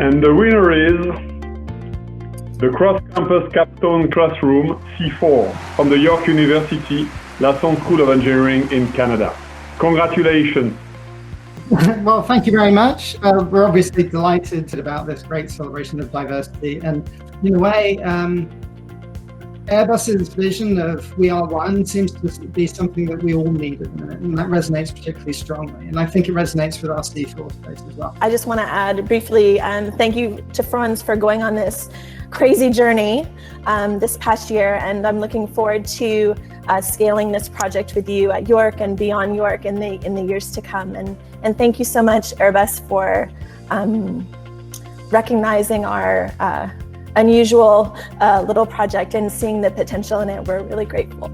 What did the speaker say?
And the winner is the Cross-Campus Capstone Classroom C4 from the York University Lassonde School of Engineering in Canada. Congratulations. Well, thank you very much. We're obviously delighted about this great celebration of diversity. And in a way, Airbus's vision of We Are One seems to be something that we all need at the minute, and that resonates particularly strongly. And I think it resonates with our C4 space as well. I just want to add briefly, thank you to Franz for going on this crazy journey this past year, and I'm looking forward to scaling this project with you at York and beyond York in the years to come. And thank you so much, Airbus, for recognizing our unusual little project and seeing the potential in it. We're really grateful.